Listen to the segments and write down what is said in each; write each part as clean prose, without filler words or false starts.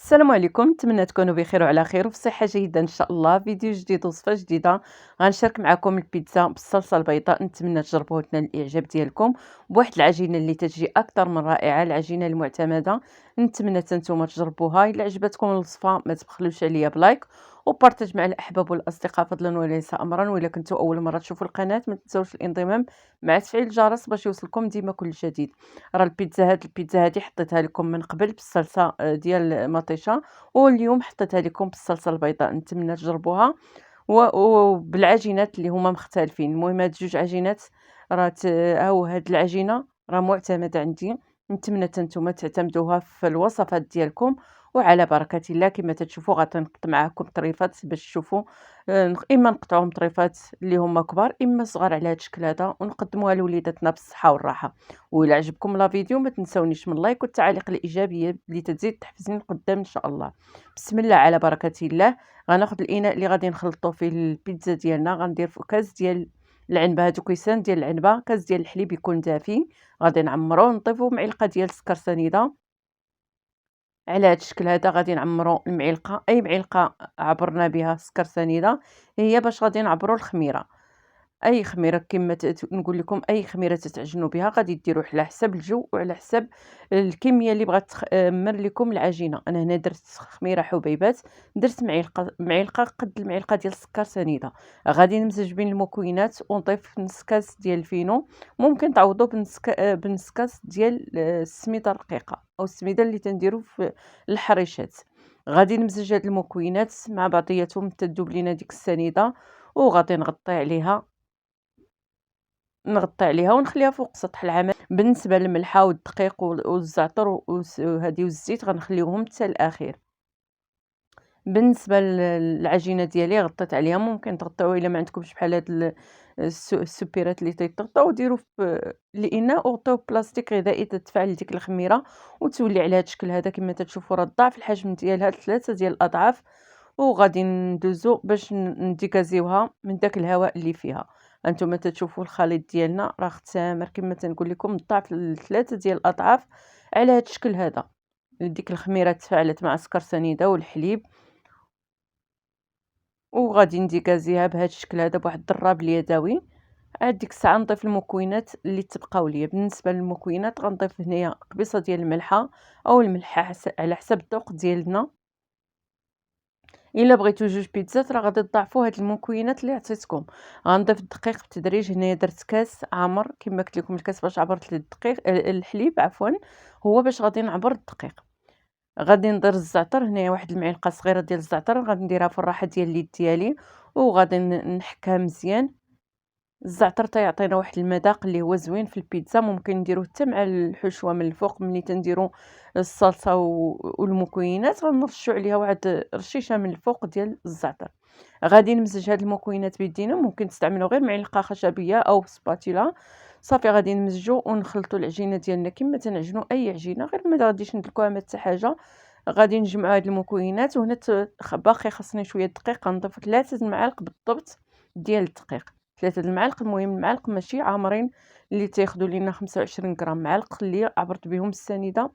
السلام عليكم، نتمنى تكونوا بخير وعلى خير وفي صحة جيدة إن شاء الله. فيديو جديد وصفة جديدة غنشارك معكم البيتزا بالصلصة البيضاء. نتمنى تجربوه وتنال الإعجاب ديالكم بواحد العجينة اللي تجي أكثر من رائعة، العجينة المعتمدة. نتمنى حتى نتوما تجربوها. إلا عجبتكم الوصفة ما تبخلوش عليا بلايك وبارطاج مع الأحباب والأصدقاء فضلا وليس أمرا. وإلا كنتوا أول مرة تشوفوا القناة ما تنسوش الانضمام مع تفعيل الجرس باش يوصلكم ديما كل جديد. راه البيتزا هذه حطيتها لكم من قبل بالصلصة ديال مطيشة، واليوم حطيتها لكم بالصلصة البيضاء. نتمنى تجربوها وبالعجينات اللي هما مختلفين. المهم هاد جوج عجينات راه هاو هاد العجينة راه معتمدة عندي. نتمنى حتى نتوما تعتمدوها في الوصفات ديالكم وعلى بركة الله. كما تشوفوا غتنقط معكم طريفات باش تشوفوا. اما نقطعوهم طريفات اللي هما كبار اما صغار على هاد الشكل هذا ونقدموها لوليداتنا بالصحة والراحة. وإلا عجبكم لا فيديو ما تنسونيش من لايك والتعاليق الإيجابية اللي تزيد تحفزني لقدام إن شاء الله. بسم الله على بركة الله. غناخد الإناء اللي غادي نخلطو فيه البيتزا ديالنا، غندير فيه كاس ديال العنبة، هادو كيسان ديال العنبة، كاس ديال الحليب يكون دافي، غادي نعمروه، نضيفو معلقة ديال السكر سنيدة. على هاد الشكل هذا غادي نعمرو المعلقة، أي معلقة عبرنا بها السكر سنيدة هي باش غادي نعبرو الخميرة. أي خميرة كما نقول لكم، أي خميرة تتعجنوا بها غادي ديروه على حساب الجو وعلى حساب الكمية اللي بغات تخمر لكم العجينة. أنا هنا درت خميرة حبيبات، درت معلقة قد المعلقة ديال السكر سنيدة. غادي نمزج بين المكونات ونضيف نص كاس ديال الفينو. ممكن تعوضوا بنص كاس ديال السميدة الرقيقة أو السميدة اللي تنديرو في الحريشات. غادي نمزج هاد المكونات مع بعضياتهم حتى تذوب لينا ديك السنيدة، وغادي نغطي عليها ونخليها فوق سطح العمل. بالنسبة للملحة والدقيق والزعتر وهذه والزيت غنخليوهم حتى الأخير. بالنسبة للعجينة ديالي غطيت عليها، ممكن تغطيوها إلا ما عندكمش بحال هاد السوبيرات اللي تيتغطاو، ديروا في الإناء وغطيوه ببلاستيك غذائي تتفاعل ديك الخميرة وتولي على هاد الشكل هذا. كما تتشوفوا راه ضاعف الحجم ديالها ل3 ديال الأضعاف. وغادي ندوزو باش نديكازيوها من داك الهواء اللي فيها. هانتوما تتشوفوا الخليط ديالنا راه اختمر كما تنقول لكم ضاعف ل3 ديال الأضعاف على هاد الشكل هذا. ديك الخميرة تفاعلت مع السكر سنيدة والحليب، وغادي نديكازيها بهذا الشكل هذا بواحد الضراب اليدوي. عاد ديك الساعة نضيف المكونات اللي تبقاو ليا. بالنسبة للمكونات غنضيف هنايا قبيصة ديال الملحة أو الملحة على حسب الذوق ديالنا. إلا بغيتو جوج بيتزات راه غادي تضاعفوا هاد المكونات اللي عطيتكم. غنضيف الدقيق بالتدريج. هنايا درت كاس عامر كما قلت لكم، الكاس باش عبرت الدقيق الحليب عفوا، هو باش غادي نعبر الدقيق. غادي ندير الزعتر، هنايا واحد المعلقة صغيرة ديال الزعتر غادي نديرها في الراحة ديال اليد ديالي وغادي نحكها مزيان. الزعتر تيعطينا واحد المذاق اللي هو زوين في البيتزا. ممكن نديروه حتى مع الحشوة من الفوق ملي تنديرو الصلصة والمكونات غنرشوا عليها واحد رشيشة من الفوق ديال الزعتر. غادي نمزج هاد المكونات بيدينا، ممكن تستعملوا غير معلقة خشبية أو سباتيلا. صافي غادي نمزجو ونخلطوا العجينة ديالنا كما تنعجنوا أي عجينة، غير ما غاديش ندلكوها ما حتى حاجة. غادي نجمعوا هاد المكونات وهنا باقي خاصني شوية دقيق، غنضيف 3 المعالق بالضبط ديال الدقيق. 3 المعالق، المهم المعالق ماشي عامرين اللي تياخدوا لينا 25 غرام، معالق اللي عبرت بهم السنيدة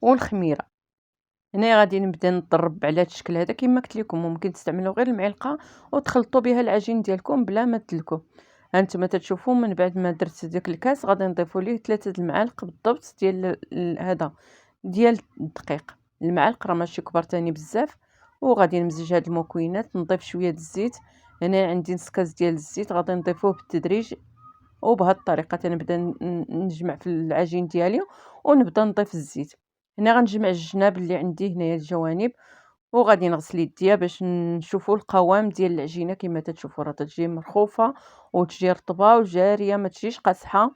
والخميرة. هنايا غادي نبدا نضرب على هاد الشكل هذا كما قلت لكم. ممكن تستعملوا غير المعلقه وتخلطوا بها العجين ديالكم بلا ما تدلكوه. هانتوما تتشوفوا من بعد ما درت داك الكاس غادي نضيفوا ليه 3 المعالق بالضبط ديال هذا ديال الدقيق. المعالق راه ماشي كبار تاني بزاف. وغادي نمزج هاد المكونات، نضيف شويه الزيت. هنا عندي نص كاس ديال الزيت غادي نضيفوه بالتدريج، وبهذه الطريقه تنبدا نجمع في العجين ديالي ونبدا نضيف الزيت. هنا غنجمع الجناب اللي عندي هنايا الجوانب، وغادي نغسل يديا باش نشوفوا القوام ديال العجينه. كما تتشوفوا راه تجي مرخوفه وتجي رطبه وجاريه، ما تجيش قاصحه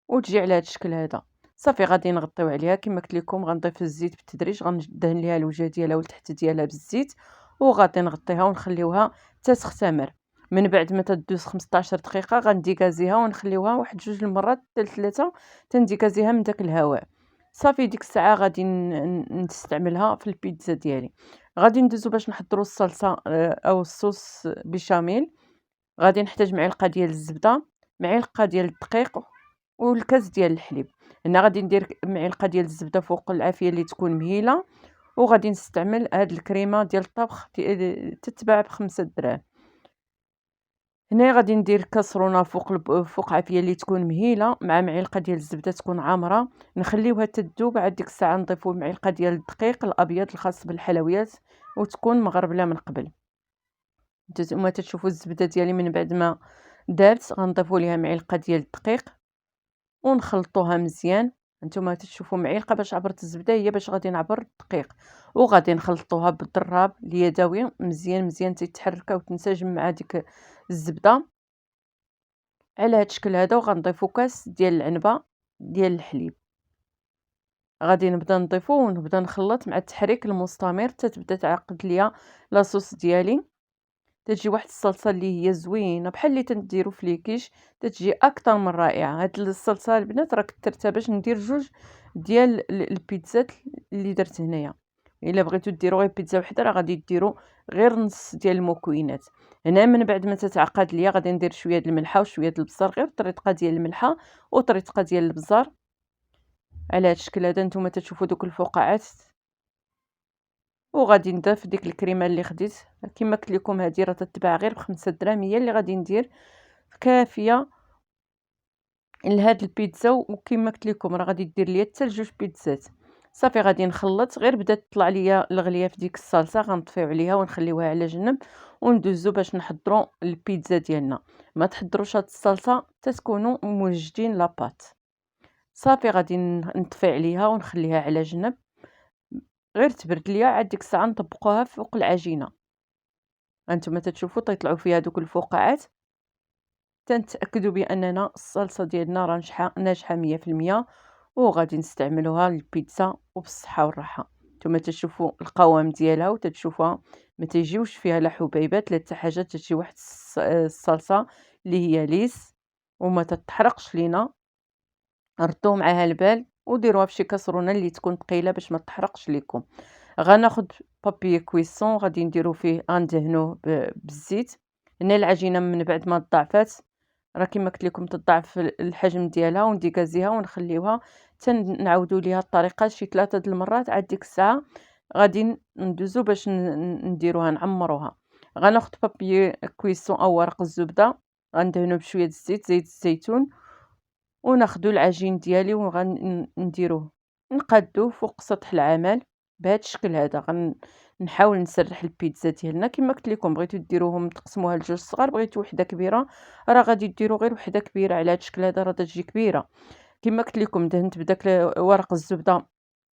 وتجي على هذا الشكل هذا. صافي غادي نغطيو عليها كما قلت لكم. غنضيف الزيت بالتدريج، غندهن ليها الوجه ديالها والتحت ديالها بالزيت، وغادي نغطيها ونخليوها حتى تختمر. من بعد ما تدوز 15 دقيقه غنديكازيها ونخليوها واحد 2 المرات حتى 3 تنديكازيها من داك الهواء. صافي ديك الساعه غادي نستعملها في البيتزا ديالي. غادي ندوزو باش نحضروا الصلصه او الصوص بيشاميل. غادي نحتاج معلقه ديال الزبده، معلقه ديال الدقيق، والكاس ديال الحليب. هنا غادي ندير معلقه ديال الزبده فوق العافيه اللي تكون مهيله، وغادي نستعمل هاد الكريمه ديال الطبخ تتباع ب5 دراهم. هنايا غادي ندير كاسرونه فوق عافيه اللي تكون مهيله مع معلقه ديال الزبده تكون عامره، نخليوها تذوب. عاد ديك الساعه نضيفو معلقه ديال الدقيق الابيض الخاص بالحلويات وتكون مغربله من قبل. نتوما تشوفوا الزبده ديالي من بعد ما دابت غنضيفوا ليها معلقه ديال الدقيق ونخلطوها مزيان. نتوما تشوفوا معلقه باش عبرت الزبده هي باش غادي نعبر الدقيق، وغادي نخلطوها بالضراب اليدوي مزيان مزيان تيتحركها وتنسجم مع ديك الزبده على هاد الشكل هذا. وغنضيفو كاس ديال العنبه ديال الحليب، غادي نبدا نضيفو ونبدا نخلط مع التحريك المستمر حتى تبدا تعقد ليا لاصوص ديالي. تجي واحد الصلصه اللي هي زوينه بحال اللي تنديرو في ليكيش، تتجي اكثر من رائعه. هاد الصلصه البنات راه كثرتها باش ندير 2 ديال البيتزات اللي درت هنايا. الا بغيتو ديروا غير بيتزا وحده راه غادي ديروا غير نص ديال المكونات. هنا من بعد ما تتعقد ليا غادي ندير شويه د الملحه وشويه د البزار، غير طريقه ديال الملحه وطريقه ديال البزار على هاد الشكل هذا. نتوما تشوفوا دوك الفقاعات، وغادي نضيف ديك الكريمه اللي خديت كما قلت لكم. هذه راه تتباع غير ب5 دراهم، هي اللي غادي ندير كافيه لهاد البيتزا. وكما قلت لكم راه غادي دير ليا حتى 2 بيتزات. صافي غادي نخلط، غير بدات تطلع ليا الغليه في ديك الصلصه غنطفيو عليها ونخليوها على جنب وندوزو باش نحضروا البيتزا ديالنا. ما تحضروش هاد الصلصه تتكونوا موجدين لاباط. صافي غادي نطفي عليها ونخليها على جنب غير تبرد ليا. عاد ديك الساعه نطبقوها فوق العجينه. هانتوما تتشوفوا تيطلعوا فيها دوك الفقاعات، تنتاكدوا باننا الصلصه ديالنا راه ناجحه 100%. وغادي نستعملوها للبيتزا وبالصحه والراحه. نتوما تشوفوا القوام ديالها وتتشوفوها ما تيجيوش فيها لا حبيبات لا حتى حاجه، تجي واحد الصلصه اللي هي ليس وما تتحرقش لينا. ردوا معاها البال وديروها في شي كاسرونه اللي تكون ثقيله باش ما تحرقش لكم. غناخذ بابي كويسون غادي نديرو فيه غندهنوه بالزيت. هنا العجينه من بعد ما ضعفات راه كما قلت لكم تضاعف الحجم ديالها ونديكازيها ونخليوها نعاودوا ليها الطريقه شي 3 د المرات. عاد ديك الساعه غادي ندوزو باش نديروها نعمروها. غناخذ بابي كويسون او ورق الزبده غندهنو بشويه الزيت زيت الزيتون وناخذوا العجين ديالي وغنديروه نقادوه فوق سطح العمل بهذا الشكل هذا. نحاول نسرح البيتزا ديالنا كما قلت لكم. بغيتو ديروهم تقسموها لجوج صغار، بغيتو وحده كبيره راه غادي ديروا غير وحده كبيره. على هذا الشكل هذا راه تجي كبيره. كما قلت لكم دهنت بداك ورق الزبده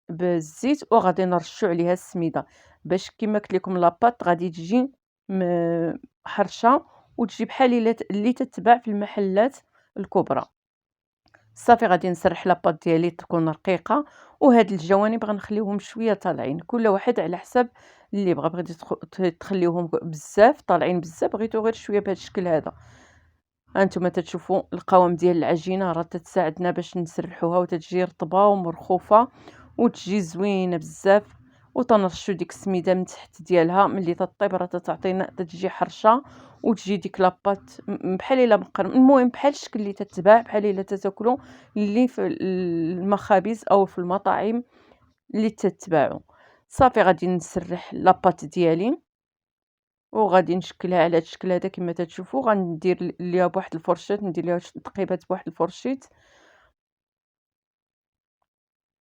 بالزيت وغادي نرشوا عليها السميده باش كما قلت لكم لاباط غادي تجي حرشه وتجي بحال اللي تتباع في المحلات الكبرى. صافي غادي نسرح لاباط ديالي تكون رقيقه، وهاد الجوانب غنخليوهم شويه طالعين كل واحد على حسب اللي بغى. بغيتي تخليوهم بزاف طالعين بزاف، بغيتو غير شويه بهذا الشكل هذا. هانتوما تتشوفوا القوام ديال العجينه راه تتساعدنا باش نسرحوها وتتجي رطبه ومرخوفه وتجي زوينه بزاف. وتنرشوا ديك السميده من تحت ديالها ملي تطيب راه تعطينا تجي حرشه وتجي ديك لاباط بحال الا المهم بحال الشكل اللي تتباع بحال الا تاكلوا اللي في المخابز او في المطاعم اللي تتباعوا. صافي غادي نسرح لاباط ديالي وغادي نشكلها على هاد الشكل هذا كما تتشوفوا. غندير ليها بواحد الفرشيط ندير ليها تقيبات بواحد الفرشيط.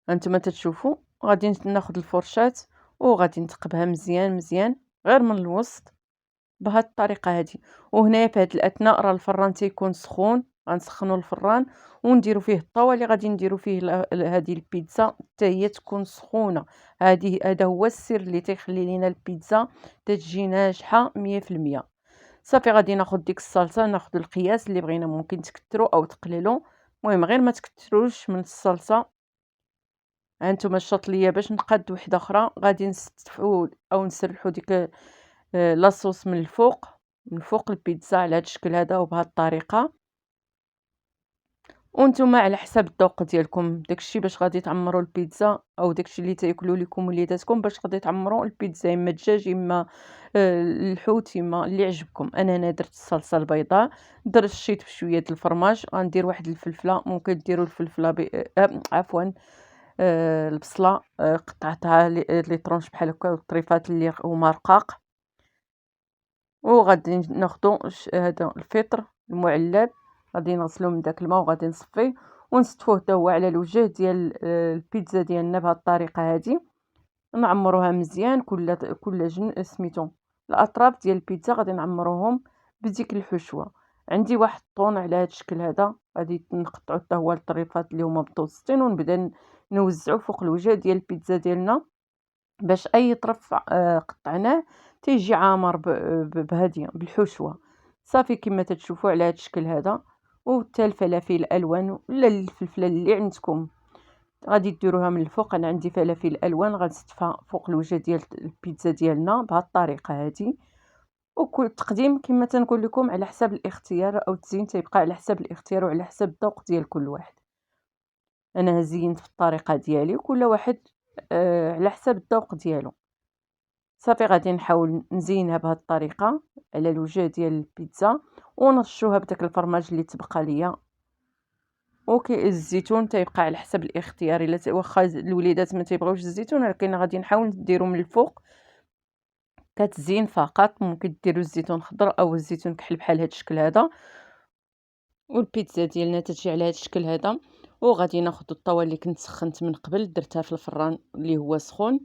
هانتوما تتشوفوا غادي ناخذ الفرشاة وغادي نثقبها مزيان مزيان غير من الوسط بهاد الطريقه هذه. وهنايا في هاد الاثناء راه الفران تيكون سخون، غنسخنوا الفران ونديروا فيه الطاوه اللي غادي نديروا فيه هذه البيتزا حتى هي تكون سخونه. هذا هو السر اللي تيخلي لينا البيتزا تجي ناجحه 100%. صافي غادي ناخذ ديك الصلصه، ناخذ القياس اللي بغينا ممكن تكثروا او تقللوا، المهم غير ما تكثروش من الصلصه. هانتوما الشوط ليا باش نقاد وحده اخرى غادي نستفعوا او نسرحوا ديك لاصوص من الفوق من فوق البيتزا على هذا الشكل هذا وبهذه الطريقه. وانتم على حسب الذوق ديالكم داكشي باش غادي تعمروا البيتزا او داكشي اللي تاكلوا لكم وليداتكم باش غادي تعمروا البيتزا، اما الدجاج اما الحوت اما اللي عجبكم. انا هنا درت الصلصه البيضاء، درت شيت بشويه د الفرماج، غندير واحد الفلفله ممكن ديروا الفلفله عفوا البصلة قطعتها لي طرونش بحال هكا والطريفات اللي هما رقاق، وغادي ناخدو هذا الفطر المعلب، غادي نغسلو من داك الماء وغادي نصفيه ونستفوه حتى هو على الوجه ديال البيتزا ديالنا بهاد الطريقة هادي. نعمروها مزيان كل سميتو الأطراف ديال البيتزا غادي نعمروهم بديك الحشوة. عندي واحد الطون على هاد الشكل هذا، غادي نقطعو حتى هو الطريفات اللي هما متوسطين ونبدا نوزعو فوق الوجه ديال البيتزا ديالنا باش أي طرف قطعناه تيجي عامر بهادي بالحشوة. صافي كما تتشوفوا على هاد الشكل هذا. وحتى الفلافل الألوان ولا الفلفلة اللي عندكم غادي ديروها من الفوق. انا عندي فلافل الوان غنستفها فوق الوجه ديال البيتزا ديالنا بهذه الطريقه هذه. وكل التقديم كما تنقول لكم على حساب الاختيار، او التزيين تيبقى على حساب الاختيار وعلى حساب الذوق ديال كل واحد. انا زينت في الطريقه ديالي وكل واحد على حساب الذوق ديالو. صافي غادي نحاول نزينها بهذه الطريقه على الوجه ديال البيتزا ونرشوها بداك الفرماج اللي تبقى ليا. الزيتون تيبقى على حسب الاختيار، الا واخا الوليدات ما تيبغيوش الزيتون ولكن غادي نحاول نديرو من الفوق كتزين فقط. ممكن ديروا الزيتون خضر او الزيتون كحل بحال هذا الشكل هذا. والبيتزا ديالنا تجي على هذا الشكل هذا. وغادي ناخذ الطاوه اللي كنت سخنت من قبل درتها في الفران اللي هو سخون،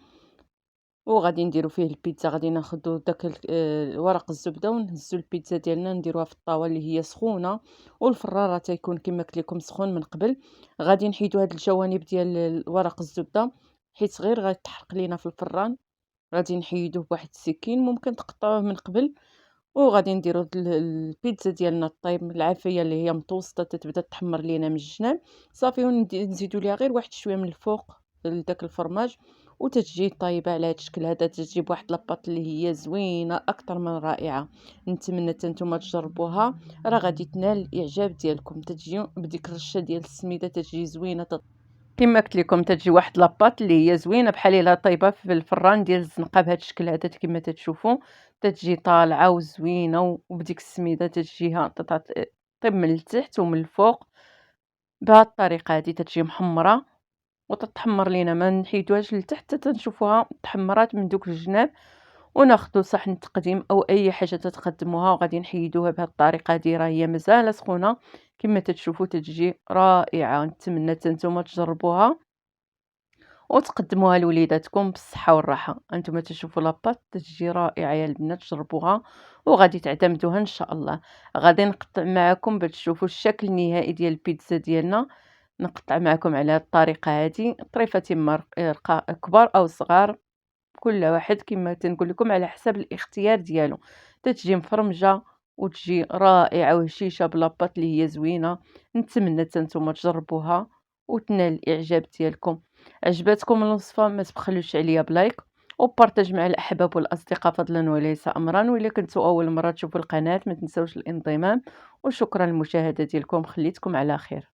وغادي نديرو فيه البيتزا. غادي ناخذ داك ورق الزبده ونهزو البيتزا ديالنا نديروها في الطاوه اللي هي سخونه، والفران راه تيكون كما قلت لكم سخون من قبل. غادي نحيدو هاد الجوانب ديال ورق الزبده حيت غير غيتحرق لينا في الفران. غادي نحيدوه بواحد السكين، ممكن تقطعوه من قبل. وغادي نديرو البيتزا ديالنا طيب العافيه اللي هي متوسطه تتبدا تحمر لينا من الجناب. صافي نزيدو ليها غير واحد شويه من الفوق لداك الفرماج وتتجي طايبه على هذا الشكل هذا. تجيب واحد لاباط اللي هي زوينه اكثر من رائعه. نتمنى نتوما تجربوها، راه غادي تنال الاعجاب ديالكم. تجي بديك الرشه ديال السميده تجي زوينه كما قلت لكم. تجي واحد لاباط اللي هي زوينه بحال الا طايبه في الفران ديال الزنقه بهذا الشكل هذا كما تتشوفوا. تتجي طالعه وزوينه وبديك السميده تجيها طيب من التحت ومن الفوق بهذه الطريقه هذه. تتجي محمره وتتحمر لينا، ما نحيدوهاش لتحت حتى نشوفوها تحمرات من دوك الجناب. وناخذوا صحن تقديم او اي حاجه تتقدموها وغادي نحيدوها بهذه الطريقه هذه. راه هي مازال سخونه كما تتشوفوا تتجي رائعه. نتمنى نتوما تجربوها وتقدموها لوليداتكم بالصحه والراحه. انتم تشوفوا لاباط تجي رائعه يا البنات، جربوها وغادي تعتمدوها ان شاء الله. غادي نقطع معكم باش تشوفوا الشكل النهائي ديال البيتزا ديالنا. نقطع معكم على هذه الطريقه هذه طريفه تمر كبار او صغار، كل واحد كما تنقول لكم على حسب الاختيار ديالو. تتجي مفرمجه وتجي رائعه وهشيشه بلاباط اللي هي زوينه. نتمنى نتوما تجربوها وتنال الاعجاب ديالكم. عجبتكم الوصفه ما تبخلوش عليا بلايك وبارطاج مع الاحباب والاصدقاء فضلا وليس امرا. وإلا كنتوا اول مره تشوفوا القناه ما تنسوش الانضمام. وشكرا للمشاهده ديالكم، خليتكم على خير.